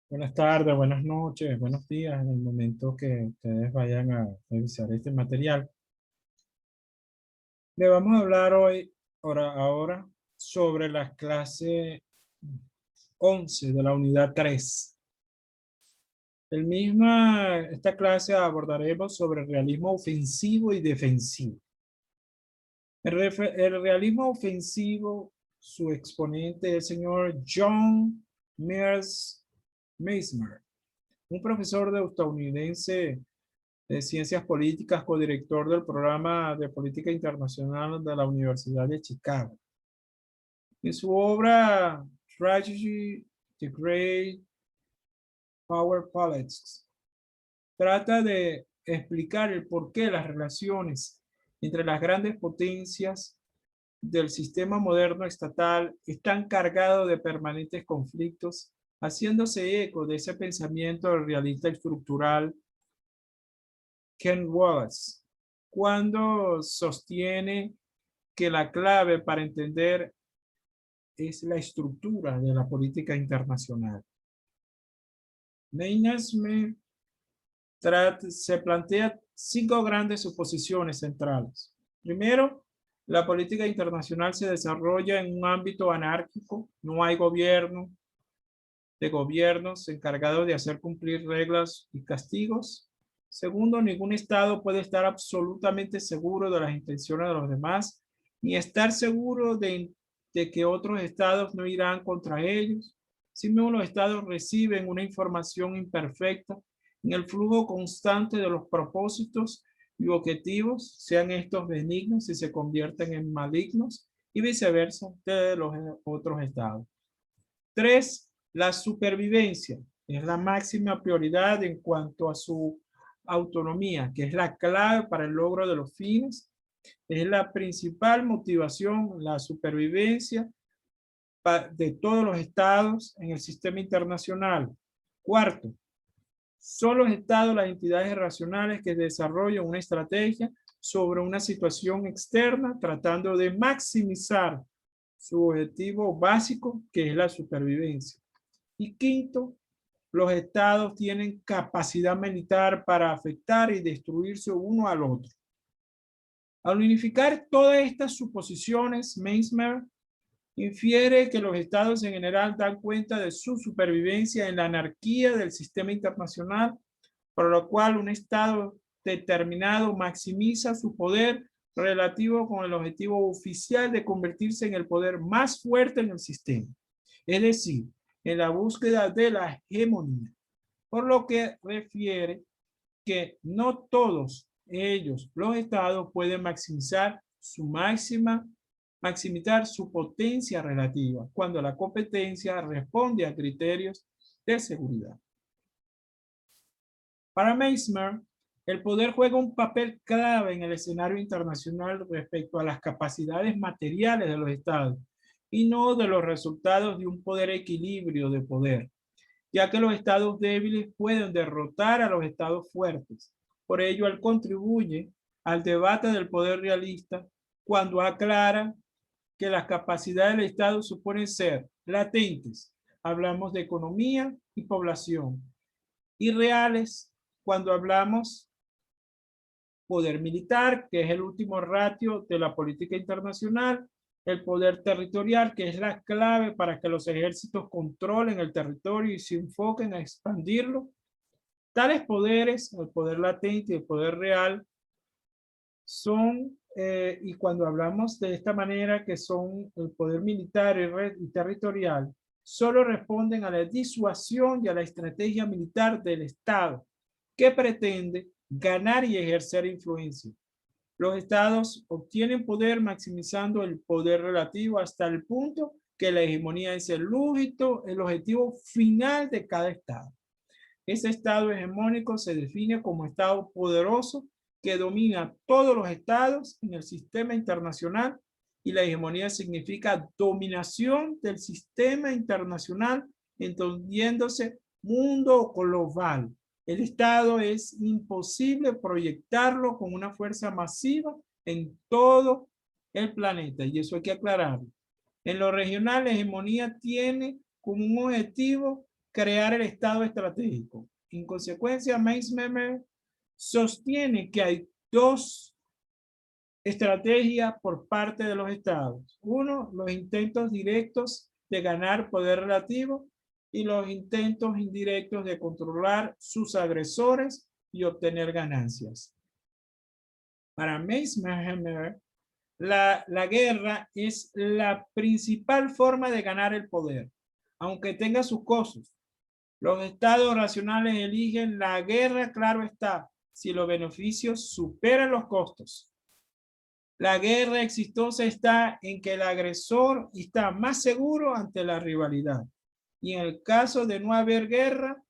Buenas tardes, buenas noches, buenos días en el momento que ustedes vayan a revisar este material. Le vamos a hablar hoy, ahora, sobre la clase 11 de la unidad 3. Esta clase abordaremos sobre el realismo ofensivo y defensivo. El realismo ofensivo, su exponente es el señor John Meisner, un profesor de estadounidense de Ciencias Políticas, codirector del programa de Política Internacional de la Universidad de Chicago. En su obra Strategy, the Great Power Politics, trata de explicar el porqué las relaciones entre las grandes potencias del sistema moderno estatal están cargados de permanentes conflictos, haciéndose eco de ese pensamiento realista estructural Ken Wallace, cuando sostiene que la clave para entender es la estructura de la política internacional. Meinarsme se plantea 5 grandes suposiciones centrales. Primero, la política internacional se desarrolla en un ámbito anárquico, no hay gobierno de gobiernos encargados de hacer cumplir reglas y castigos. Segundo, ningún Estado puede estar absolutamente seguro de las intenciones de los demás, ni estar seguro de que otros Estados no irán contra ellos. Sino los Estados reciben una información imperfecta en el flujo constante de los propósitos y objetivos, sean estos benignos y se convierten en malignos, y viceversa de los otros Estados. 3. La supervivencia es la máxima prioridad en cuanto a su autonomía, que es la clave para el logro de los fines. Es la principal motivación, la supervivencia de todos los estados en el sistema internacional. Cuarto, son los estados las entidades racionales que desarrollan una estrategia sobre una situación externa tratando de maximizar su objetivo básico, que es la supervivencia. Y quinto, los estados tienen capacidad militar para afectar y destruirse uno al otro. Al unificar todas estas suposiciones, Meisner infiere que los estados en general dan cuenta de su supervivencia en la anarquía del sistema internacional, por lo cual un estado determinado maximiza su poder relativo con el objetivo oficial de convertirse en el poder más fuerte en el sistema, es decir, en la búsqueda de la hegemonía, por lo que refiere que no todos ellos, los estados, pueden maximizar su potencia relativa cuando la competencia responde a criterios de seguridad. Para Meisner, el poder juega un papel clave en el escenario internacional respecto a las capacidades materiales de los estados y no de los resultados de un poder equilibrio de poder, ya que los estados débiles pueden derrotar a los estados fuertes. Por ello, él contribuye al debate del poder realista cuando aclara que las capacidades del Estado suponen ser latentes, hablamos de economía y población, y reales cuando hablamos poder militar, que es el último ratio de la política internacional, el poder territorial, que es la clave para que los ejércitos controlen el territorio y se enfoquen a expandirlo. Tales poderes, el poder latente y el poder real, y cuando hablamos de esta manera, que son el poder militar y territorial, solo responden a la disuasión y a la estrategia militar del Estado, que pretende ganar y ejercer influencia. Los estados obtienen poder maximizando el poder relativo hasta el punto que la hegemonía es el objetivo final de cada estado. Ese estado hegemónico se define como estado poderoso que domina todos los estados en el sistema internacional, y la hegemonía significa dominación del sistema internacional, entendiéndose mundo global. El Estado es imposible proyectarlo con una fuerza masiva en todo el planeta, y eso hay que aclararlo. En lo regional, la hegemonía tiene como un objetivo crear el estado estratégico. En consecuencia, Meisner sostiene que hay dos estrategias por parte de los estados. Uno, los intentos directos de ganar poder relativo y los intentos indirectos de controlar sus agresores y obtener ganancias. Para Meisner, la guerra es la principal forma de ganar el poder, aunque tenga sus costos. Los estados racionales eligen la guerra, claro está, si los beneficios superan los costos. La guerra exitosa está en que el agresor está más seguro ante la rivalidad. Y en el caso de no haber guerra,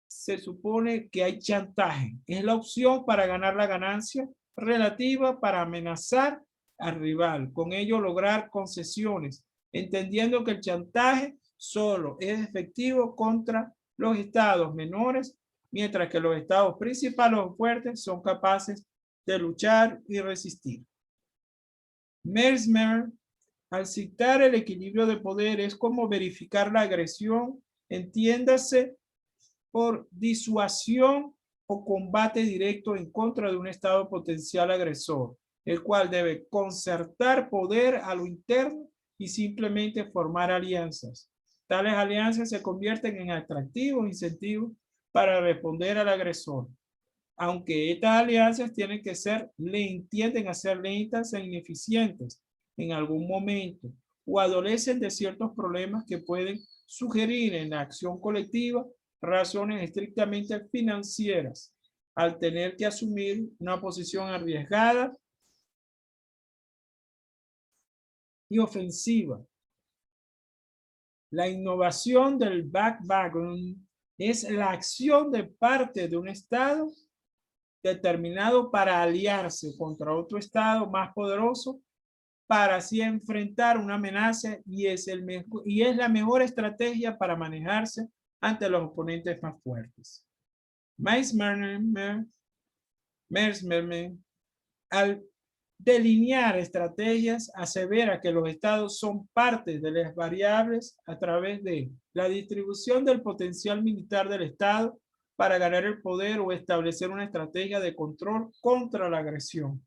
se supone que hay chantaje. Es la opción para ganar la ganancia relativa para amenazar al rival. Con ello lograr concesiones, entendiendo que el chantaje solo es efectivo contra los estados menores, mientras que los estados principales o fuertes son capaces de luchar y resistir. Meisner, al citar el equilibrio de poder, es como verificar la agresión, entiéndase por disuasión o combate directo en contra de un estado potencial agresor, el cual debe concertar poder a lo interno y simplemente formar alianzas. Tales alianzas se convierten en atractivos incentivos para responder al agresor. Aunque estas alianzas tienden a ser lentas e ineficientes en algún momento, o adolecen de ciertos problemas que pueden sugerir en la acción colectiva razones estrictamente financieras, al tener que asumir una posición arriesgada y ofensiva. La innovación del background es la acción de parte de un estado determinado para aliarse contra otro estado más poderoso para así enfrentar una amenaza y es la mejor estrategia para manejarse ante los oponentes más fuertes. Meisner, al delinear estrategias, asevera que los estados son parte de las variables a través de la distribución del potencial militar del estado para ganar el poder o establecer una estrategia de control contra la agresión.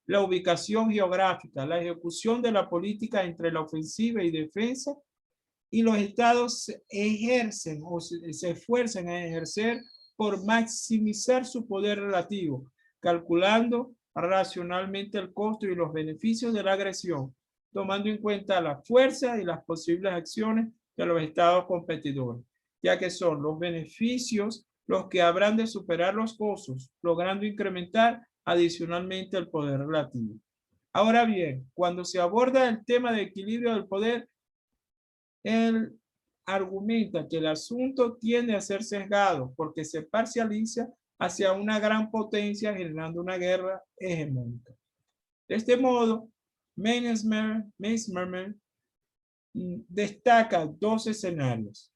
La ubicación geográfica, la ejecución de la política entre la ofensiva y defensa, y los estados ejercen o se esfuerzan a ejercer por maximizar su poder relativo, calculando racionalmente el costo y los beneficios de la agresión, tomando en cuenta la fuerza y las posibles acciones de los estados competidores, ya que son los beneficios los que habrán de superar los costos, logrando incrementar adicionalmente el poder relativo. Ahora bien, cuando se aborda el tema de equilibrio del poder, él argumenta que el asunto tiende a ser sesgado porque se parcializa hacia una gran potencia generando una guerra hegemónica. De este modo, Meisner destaca dos escenarios.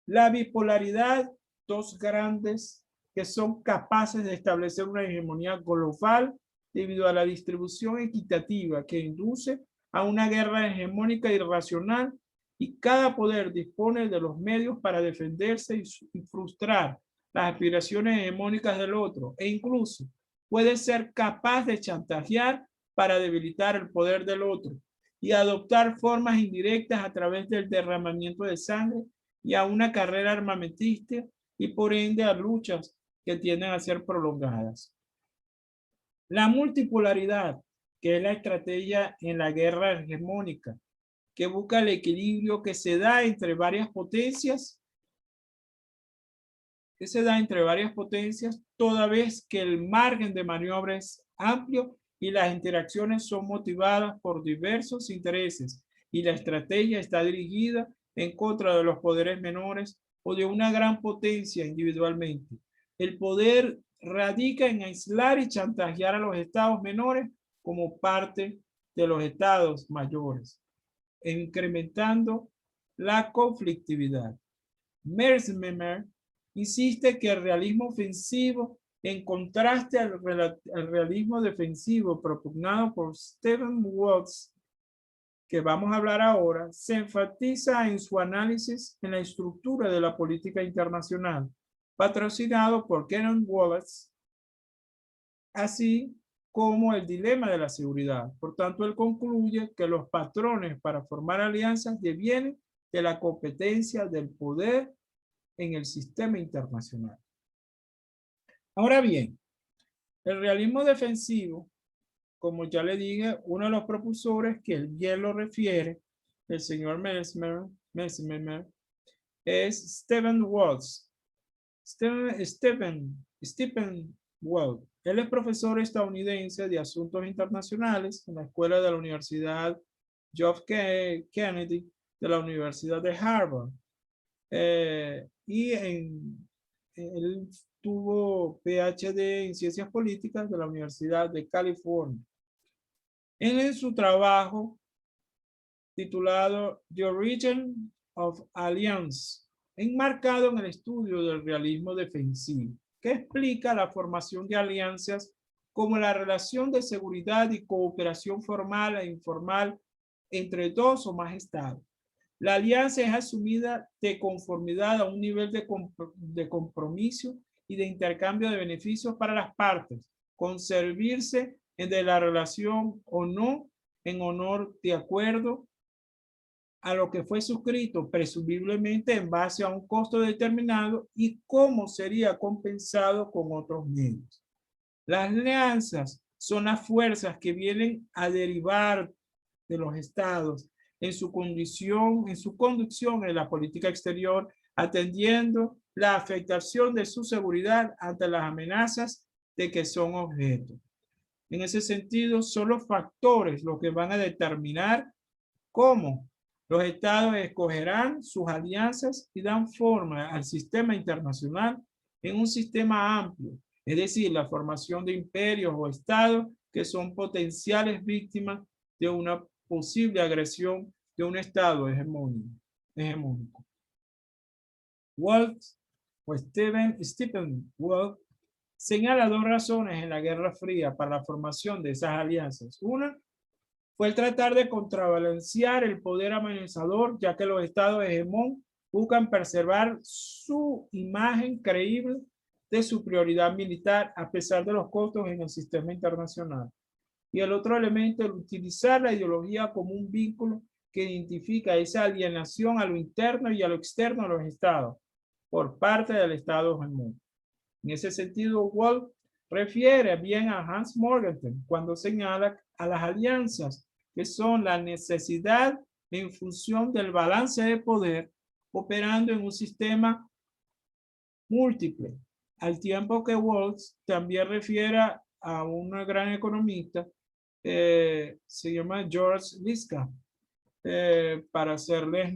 La bipolaridad, dos grandes que son capaces de establecer una hegemonía global debido a la distribución equitativa que induce a una guerra hegemónica irracional y cada poder dispone de los medios para defenderse y frustrar las aspiraciones hegemónicas del otro e incluso puede ser capaz de chantajear para debilitar el poder del otro y adoptar formas indirectas a través del derramamiento de sangre y a una carrera armamentista y por ende a luchas que tienden a ser prolongadas. La multipolaridad, que es la estrategia en la guerra hegemónica, que busca el equilibrio que se da entre varias potencias, toda vez que el margen de maniobra es amplio y las interacciones son motivadas por diversos intereses y la estrategia está dirigida en contra de los poderes menores o de una gran potencia individualmente. El poder radica en aislar y chantajear a los estados menores como parte de los estados mayores, incrementando la conflictividad. Meisner insiste que el realismo ofensivo, en contraste al realismo defensivo propugnado por Stephen Waltz, que vamos a hablar ahora, se enfatiza en su análisis en la estructura de la política internacional, patrocinado por Kenneth Wallace, así como el dilema de la seguridad. Por tanto, él concluye que los patrones para formar alianzas devienen de la competencia del poder en el sistema internacional. Ahora bien, el realismo defensivo, como ya le dije, uno de los propulsores que él bien lo refiere, el señor Mesmer, es Stephen Walsh. Stephen Walsh. Él es profesor estadounidense de Asuntos Internacionales en la Escuela de la Universidad John F. Kennedy de la Universidad de Harvard. Él tuvo PhD en Ciencias Políticas de la Universidad de California. En su trabajo titulado The Origin of Alliance, enmarcado en el estudio del realismo defensivo, que explica la formación de alianzas como la relación de seguridad y cooperación formal e informal entre dos o más estados. La alianza es asumida de conformidad a un nivel de compromiso y de intercambio de beneficios para las partes, con servirse de la relación o no en honor de acuerdo a lo que fue suscrito, presumiblemente en base a un costo determinado y cómo sería compensado con otros medios. Las alianzas son las fuerzas que vienen a derivar de los estados en su conducción en la política exterior, atendiendo la afectación de su seguridad ante las amenazas de que son objeto. En ese sentido, son los factores los que van a determinar cómo los estados escogerán sus alianzas y dan forma al sistema internacional en un sistema amplio, es decir, la formación de imperios o estados que son potenciales víctimas de una posible agresión de un estado hegemónico. Walsh o Stephen Walsh señala dos razones en la Guerra Fría para la formación de esas alianzas. Una fue el tratar de contrabalancear el poder amenazador, ya que los estados hegemón buscan preservar su imagen creíble de superioridad militar a pesar de los costos en el sistema internacional. Y el otro elemento es utilizar la ideología como un vínculo que identifica esa alienación a lo interno y a lo externo de los estados por parte del estado hegemón. En ese sentido, Walsh refiere bien a Hans Morgenthau cuando señala a las alianzas que son la necesidad en función del balance de poder operando en un sistema múltiple, al tiempo que Walsh también refiere a un gran economista, se llama George Liska, para serles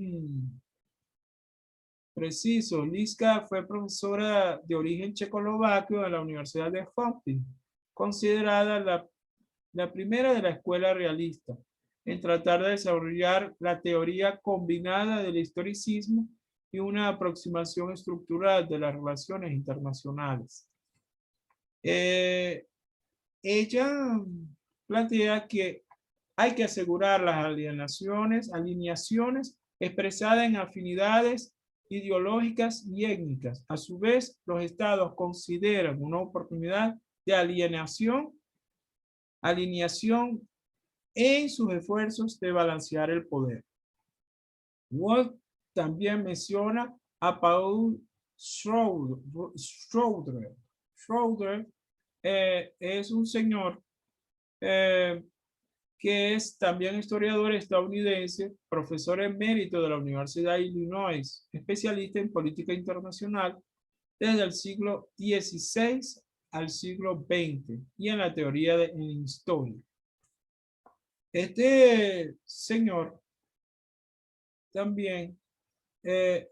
preciso. Liska fue profesora de origen checoslovaco en la Universidad de Humboldt, considerada la primera de la escuela realista en tratar de desarrollar la teoría combinada del historicismo y una aproximación estructural de las relaciones internacionales. Ella plantea que hay que asegurar las alineaciones expresadas en afinidades ideológicas y étnicas. A su vez, los estados consideran una oportunidad de alineación en sus esfuerzos de balancear el poder. Walsh también menciona a Paul Schroeder. Schroeder es un señor que es también historiador estadounidense, profesor emérito de la Universidad de Illinois, especialista en política internacional desde el siglo XVI al siglo XX y en la teoría de historia. Este señor también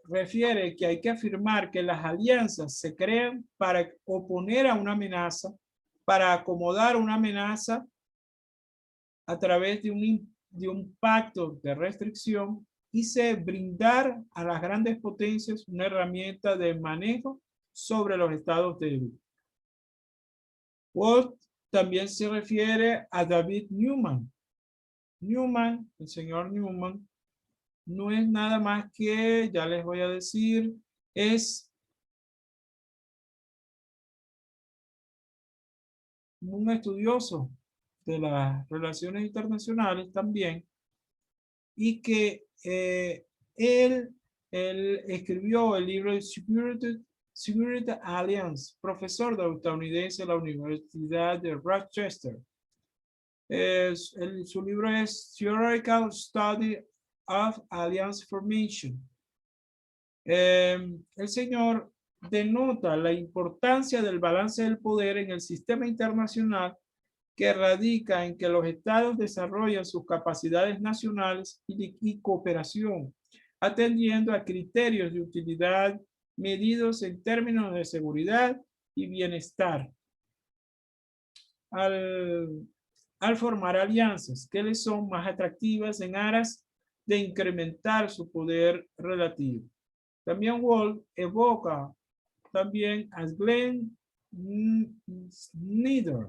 refiere que hay que afirmar que las alianzas se crean para oponer a una amenaza, para acomodar una amenaza a través de un pacto de restricción y se brindar a las grandes potencias una herramienta de manejo sobre los estados débiles. Walsh también se refiere a David Newman. Newman, el señor Newman, no es nada más que, ya les voy a decir, es un estudioso de las relaciones internacionales también, y que él escribió el libro de Security Alliance, profesor de estadounidense en la Universidad de Rochester. Su libro es Theoretical Study of Alliance Formation. El señor denota la importancia del balance del poder en el sistema internacional, que radica en que los estados desarrollan sus capacidades nacionales y cooperación, atendiendo a criterios de utilidad medidos en términos de seguridad y bienestar. Al formar alianzas que les son más atractivas en aras de incrementar su poder relativo. También Wolff evoca también a Glenn Snyder.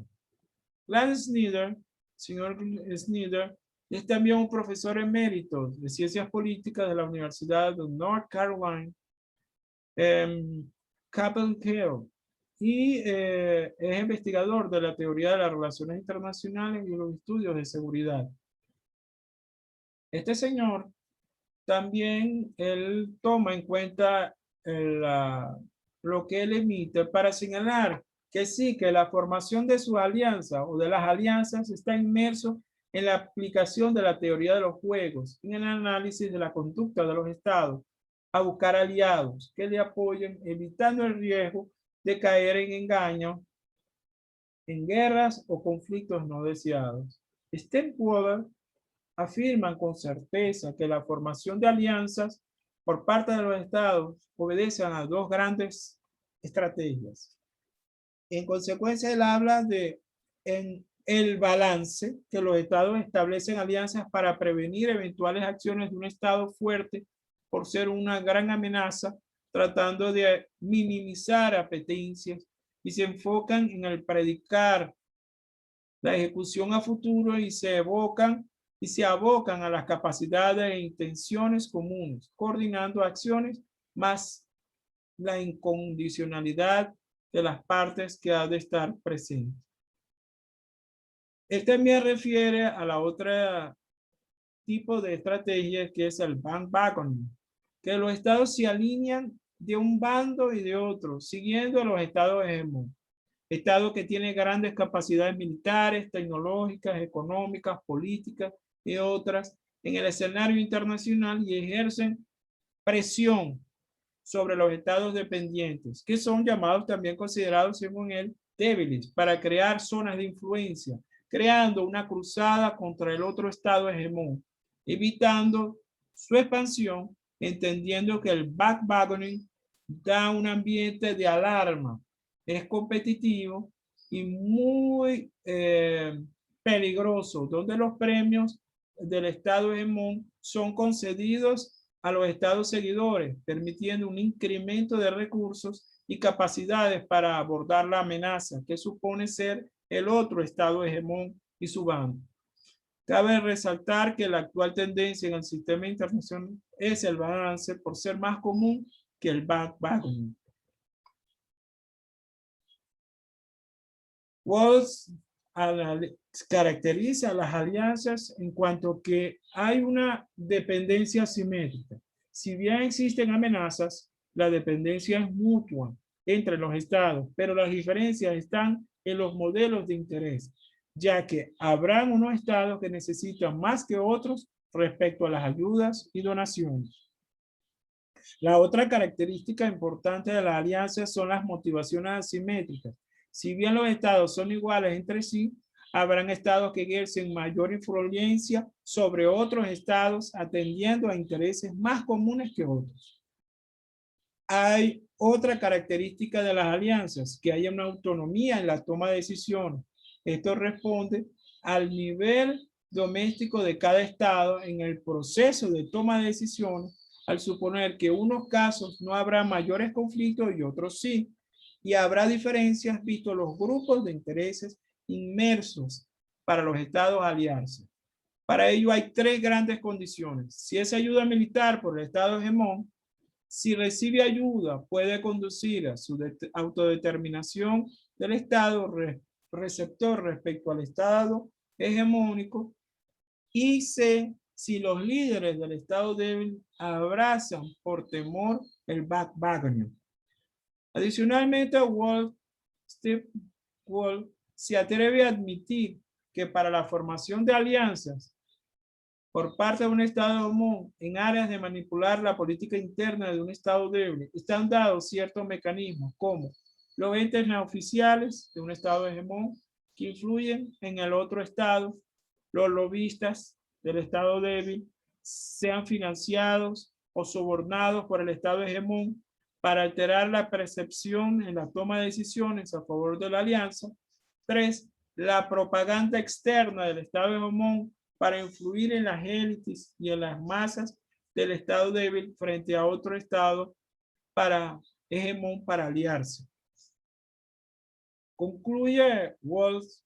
Glenn Snyder, señor Snyder, es también un profesor emérito de ciencias políticas de la Universidad de North Carolina, Chapel Hill, y es investigador de la teoría de las relaciones internacionales y los estudios de seguridad. Este señor también él toma en cuenta lo que él emite para señalar que sí, que la formación de su alianza o de las alianzas está inmerso en la aplicación de la teoría de los juegos, en el análisis de la conducta de los estados, a buscar aliados que le apoyen, evitando el riesgo de caer en engaño, en guerras o conflictos no deseados. Stempwell afirman con certeza que la formación de alianzas por parte de los estados obedecen a dos grandes estrategias. En consecuencia, él habla de el balance que los estados establecen alianzas para prevenir eventuales acciones de un estado fuerte por ser una gran amenaza, tratando de minimizar apetencias, y se enfocan en el predicar la ejecución a futuro y se abocan a las capacidades e intenciones comunes, coordinando acciones más la incondicionalidad de las partes que ha de estar presente. Él también refiere a la otra tipo de estrategia, que es el bandwagoning, que los estados se alinean de un bando y de otro, siguiendo a los estados hegemónicos. Estados que tienen grandes capacidades militares, tecnológicas, económicas, políticas y otras en el escenario internacional, y ejercen presión sobre los estados dependientes, que son llamados también considerados, según él, débiles, para crear zonas de influencia, creando una cruzada contra el otro estado hegemón, evitando su expansión, entendiendo que el backwagoning da un ambiente de alarma, es competitivo y muy peligroso, donde los premios del estado hegemón son concedidos a los estados seguidores, permitiendo un incremento de recursos y capacidades para abordar la amenaza que supone ser el otro estado hegemón y su bando. Cabe resaltar que la actual tendencia en el sistema internacional es el balance, por ser más común que el backwagoning. Walls caracteriza las alianzas en cuanto que hay una dependencia simétrica. Si bien existen amenazas, la dependencia es mutua entre los estados, pero las diferencias están en los modelos de interés, ya que habrán unos estados que necesitan más que otros respecto a las ayudas y donaciones. La otra característica importante de las alianzas son las motivaciones asimétricas. Si bien los estados son iguales entre sí, habrán estados que ejercen mayor influencia sobre otros estados, atendiendo a intereses más comunes que otros. Hay otra característica de las alianzas, que haya una autonomía en la toma de decisiones. Esto responde al nivel doméstico de cada estado en el proceso de toma de decisiones, al suponer que en unos casos no habrá mayores conflictos y otros sí, y habrá diferencias visto los grupos de intereses inmersos para los estados aliarse. Para ello hay tres grandes condiciones. Si es ayuda militar por el Estado hegemón, si recibe ayuda, puede conducir a su autodeterminación del Estado receptor respecto al Estado hegemónico, y C, si los líderes del Estado débil abrazan por temor el backbacking. Adicionalmente, Steve Wolf se atreve a admitir que para la formación de alianzas por parte de un Estado hegemón en áreas de manipular la política interna de un Estado débil, están dados ciertos mecanismos como los entes no oficiales de un Estado hegemón que influyen en el otro Estado, los lobistas del Estado débil, sean financiados o sobornados por el Estado hegemón para alterar la percepción en la toma de decisiones a favor de la alianza. 3. La propaganda externa del Estado hegemón para influir en las élites y en las masas del Estado débil frente a otro Estado hegemón para aliarse. Concluye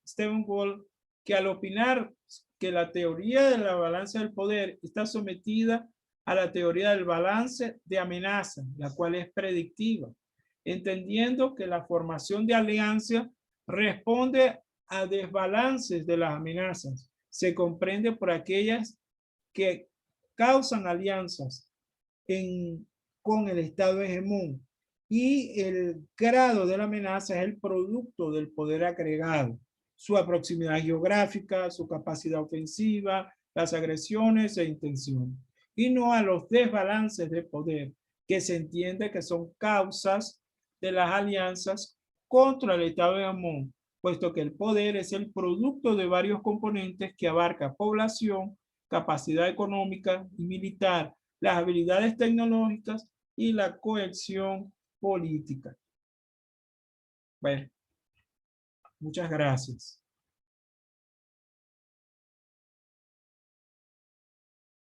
Stephen Wolf que al opinar que la teoría de la balanza del poder está sometida a la teoría del balance de amenaza, la cual es predictiva, entendiendo que la formación de alianza responde a desbalances de las amenazas. Se comprende por aquellas que causan alianzas con el Estado hegemón, y el grado de la amenaza es el producto del poder agregado, su proximidad geográfica, su capacidad ofensiva, las agresiones e intenciones, y no a los desbalances de poder que se entiende que son causas de las alianzas contra el Estado hegemón, puesto que el poder es el producto de varios componentes que abarca población, capacidad económica y militar, las habilidades tecnológicas y la cohesión política. Bueno, muchas gracias.